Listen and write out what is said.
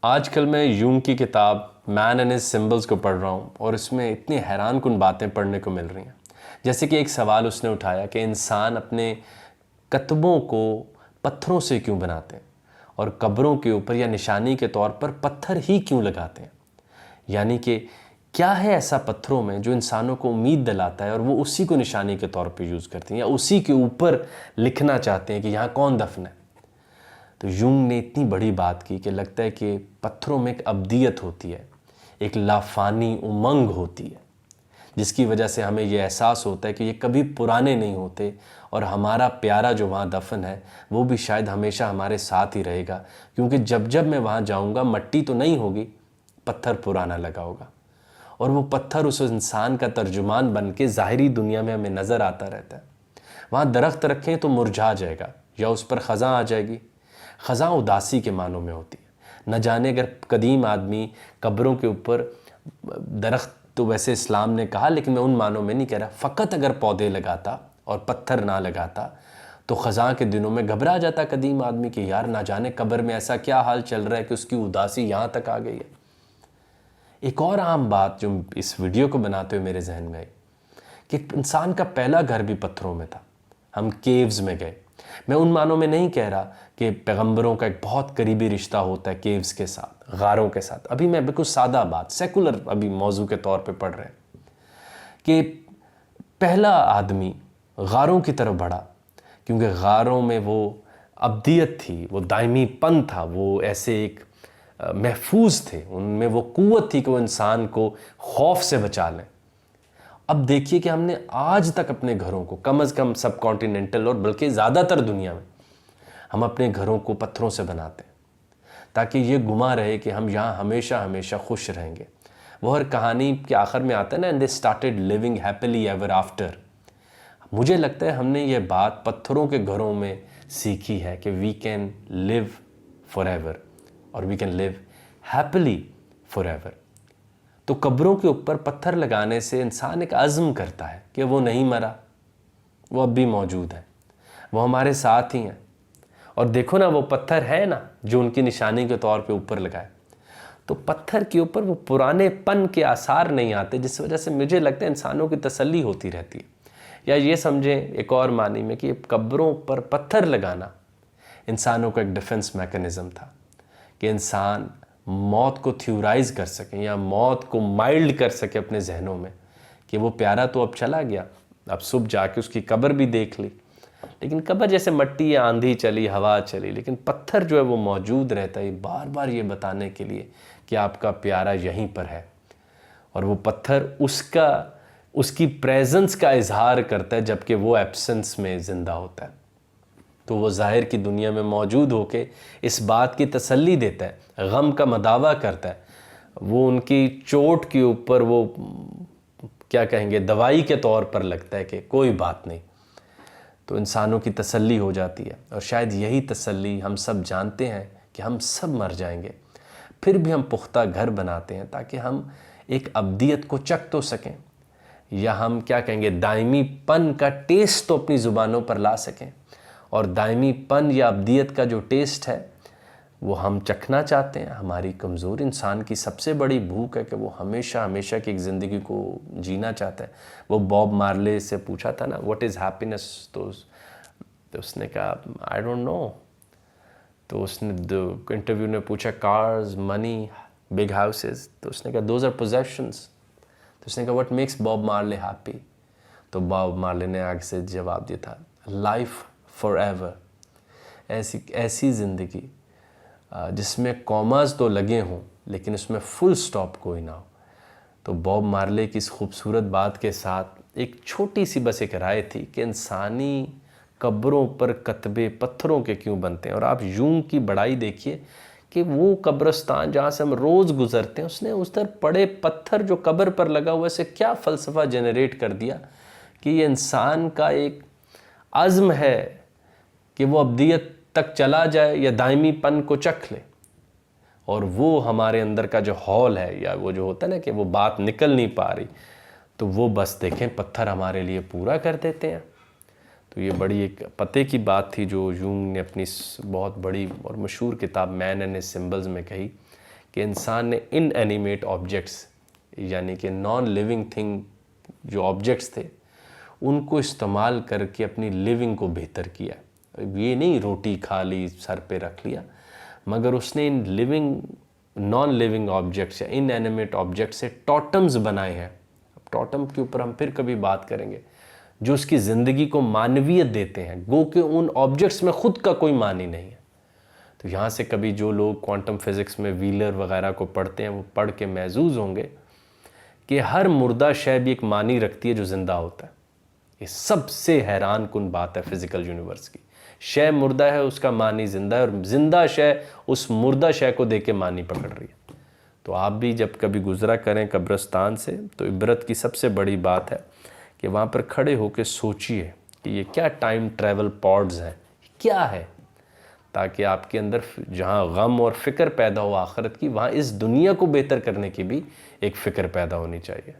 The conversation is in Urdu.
آج کل میں یونگ کی کتاب مین اینڈ ہز سمبلز کو پڑھ رہا ہوں اور اس میں اتنی حیران کن باتیں پڑھنے کو مل رہی ہیں. جیسے کہ ایک سوال اس نے اٹھایا کہ انسان اپنے کتبوں کو پتھروں سے کیوں بناتے ہیں اور قبروں کے اوپر یا نشانی کے طور پر پتھر ہی کیوں لگاتے ہیں. یعنی کہ کیا ہے ایسا پتھروں میں جو انسانوں کو امید دلاتا ہے اور وہ اسی کو نشانی کے طور پہ یوز کرتے ہیں یا اسی کے اوپر لکھنا چاہتے ہیں کہ یہاں کون دفن ہے. تو یونگ نے اتنی بڑی بات کی کہ لگتا ہے کہ پتھروں میں ایک ابدیت ہوتی ہے، ایک لافانی امنگ ہوتی ہے، جس کی وجہ سے ہمیں یہ احساس ہوتا ہے کہ یہ کبھی پرانے نہیں ہوتے اور ہمارا پیارا جو وہاں دفن ہے وہ بھی شاید ہمیشہ ہمارے ساتھ ہی رہے گا، کیونکہ جب میں وہاں جاؤں گا مٹی تو نہیں ہوگی، پتھر پرانا لگا ہوگا اور وہ پتھر اس انسان کا ترجمان بن کے ظاہری دنیا میں ہمیں نظر آتا رہتا ہے. وہاں درخت رکھیں تو مرجھا جائے گا یا اس پر خزاں آ جائے گی. خزاں اداسی کے معنوں میں ہوتی ہے. نہ جانے اگر قدیم آدمی قبروں کے اوپر درخت تو ویسے اسلام نے کہا لیکن میں ان معنوں میں نہیں کہہ رہا، فقط اگر پودے لگاتا اور پتھر نہ لگاتا تو خزاں کے دنوں میں گھبرا جاتا قدیم آدمی کہ یار نہ جانے قبر میں ایسا کیا حال چل رہا ہے کہ اس کی اداسی یہاں تک آ گئی ہے. ایک اور عام بات جو اس ویڈیو کو بناتے ہوئے میرے ذہن میں آئی کہ انسان کا پہلا گھر بھی پتھروں میں تھا. ہم کیوز میں گئے. میں ان معنوں میں نہیں کہہ رہا کہ پیغمبروں کا ایک بہت قریبی رشتہ ہوتا ہے کیوز کے ساتھ، غاروں کے ساتھ. ابھی میں بالکل سادہ بات سیکولر ابھی موضوع کے طور پہ پڑھ رہے ہیں کہ پہلا آدمی غاروں کی طرف بڑھا کیونکہ غاروں میں وہ ابدیت تھی، وہ دائمی پن تھا، وہ ایسے ایک محفوظ تھے، ان میں وہ قوت تھی کہ وہ انسان کو خوف سے بچا لیں. اب دیکھیے کہ ہم نے آج تک اپنے گھروں کو کم از کم سب کانٹیننٹل اور بلکہ زیادہ تر دنیا میں ہم اپنے گھروں کو پتھروں سے بناتے ہیں تاکہ یہ گما رہے کہ ہم یہاں ہمیشہ ہمیشہ خوش رہیں گے. وہ ہر کہانی کے آخر میں آتا ہے نا، and they started living happily ever after. مجھے لگتا ہے ہم نے یہ بات پتھروں کے گھروں میں سیکھی ہے کہ we can live forever اور we can live happily forever. تو قبروں کے اوپر پتھر لگانے سے انسان ایک عزم کرتا ہے کہ وہ نہیں مرا، وہ اب بھی موجود ہے، وہ ہمارے ساتھ ہی ہیں. اور دیکھو نا وہ پتھر ہے نا جو ان کی نشانی کے طور پہ اوپر لگائے، تو پتھر کے اوپر وہ پرانے پن کے آثار نہیں آتے، جس وجہ سے مجھے لگتا ہے انسانوں کی تسلی ہوتی رہتی ہے. یا یہ سمجھیں ایک اور معنی میں کہ قبروں پر پتھر لگانا انسانوں کا ایک ڈیفنس میکنزم تھا کہ انسان موت کو تھیورائز کر سکیں یا موت کو مائلڈ کر سکے اپنے ذہنوں میں کہ وہ پیارا تو اب چلا گیا، اب صبح جا کے اس کی قبر بھی دیکھ لی، لیکن قبر جیسے مٹی یا آندھی چلی، ہوا چلی، لیکن پتھر جو ہے وہ موجود رہتا ہے بار بار یہ بتانے کے لیے کہ آپ کا پیارا یہیں پر ہے. اور وہ پتھر اس کی پریزنس کا اظہار کرتا ہے جبکہ وہ ایبسنس میں زندہ ہوتا ہے. تو وہ ظاہر کی دنیا میں موجود ہو کے اس بات کی تسلی دیتا ہے، غم کا مداوع کرتا ہے. وہ ان کی چوٹ کے اوپر وہ کیا کہیں گے دوائی کے طور پر لگتا ہے کہ کوئی بات نہیں. تو انسانوں کی تسلی ہو جاتی ہے. اور شاید یہی تسلی ہم سب جانتے ہیں کہ ہم سب مر جائیں گے، پھر بھی ہم پختہ گھر بناتے ہیں تاکہ ہم ایک ابدیت کو چکھ تو سکیں، یا ہم کیا کہیں گے دائمی پن کا ٹیسٹ تو اپنی زبانوں پر لا سکیں. اور دائمی پن یا ابدیت کا جو ٹیسٹ ہے وہ ہم چکھنا چاہتے ہیں. ہماری کمزور انسان کی سب سے بڑی بھوک ہے کہ وہ ہمیشہ ہمیشہ کی ایک زندگی کو جینا چاہتا ہے. وہ باب مارلے سے پوچھا تھا نا واٹ از ہیپینس، تو اس نے کہا آئی ڈونٹ نو. تو اس نے انٹرویو نے پوچھا کارز، منی، بگ ہاؤسز، تو اس نے کہا دوز آر پوزیشنز. تو اس نے کہا واٹ میکس باب مارلے ہیپی. تو باب مارلے نے آگے سے جواب دیا تھا لائف فار ایور، ایسی زندگی جس میں کوماز تو لگے ہوں لیکن اس میں فل سٹاپ کوئی نہ ہو. تو باب مارلے کی اس خوبصورت بات کے ساتھ ایک چھوٹی سی بس ایک رائے تھی کہ انسانی قبروں پر کتبے پتھروں کے کیوں بنتے ہیں. اور آپ یونگ کی بڑائی دیکھیے کہ وہ قبرستان جہاں سے ہم روز گزرتے ہیں اس نے اس طرح پڑے پتھر جو قبر پر لگا ہوا سے کیا فلسفہ جنریٹ کر دیا کہ یہ انسان کا ایک عزم ہے کہ وہ ابدیت تک چلا جائے یا دائمی پن کو چکھ لے. اور وہ ہمارے اندر کا جو ہال ہے یا وہ جو ہوتا ہے نا کہ وہ بات نکل نہیں پا رہی، تو وہ بس دیکھیں پتھر ہمارے لیے پورا کر دیتے ہیں. تو یہ بڑی ایک پتے کی بات تھی جو یونگ نے اپنی بہت بڑی اور مشہور کتاب مین اینڈ ہز سمبلز میں کہی کہ انسان نے ان اینیمیٹ آبجیکٹس یعنی کہ نان لیونگ تھنگ جو آبجیکٹس تھے ان کو استعمال کر کے اپنی لیونگ کو بہتر کیا. یہ نہیں روٹی کھا لی سر پہ رکھ لیا، مگر اس نے ان لیونگ نان لیونگ آبجیکٹس یا ان اینیمیٹ آبجیکٹ سے ٹوٹمز بنائے ہیں. اب ٹوٹم کے اوپر ہم پھر کبھی بات کریں گے، جو اس کی زندگی کو معنویت دیتے ہیں، گو کہ ان آبجیکٹس میں خود کا کوئی معنی نہیں ہے. تو یہاں سے کبھی جو لوگ کوانٹم فزکس میں ویلر وغیرہ کو پڑھتے ہیں وہ پڑھ کے محظوظ ہوں گے کہ ہر مردہ شے بھی ایک معنی رکھتی ہے جو زندہ ہوتا ہے. یہ سب سے حیران کن بات ہے فزیکل یونیورس کی. شے مردہ ہے، اس کا معنی زندہ ہے، اور زندہ شے اس مردہ شے کو دیکھ کے معنی پکڑ رہی ہے. تو آپ بھی جب کبھی گزرا کریں قبرستان سے تو عبرت کی سب سے بڑی بات ہے کہ وہاں پر کھڑے ہو کے سوچئے کہ یہ کیا ٹائم ٹریول پوڈز ہیں، کیا ہے، تاکہ آپ کے اندر جہاں غم اور فکر پیدا ہو آخرت کی، وہاں اس دنیا کو بہتر کرنے کی بھی ایک فکر پیدا ہونی چاہیے.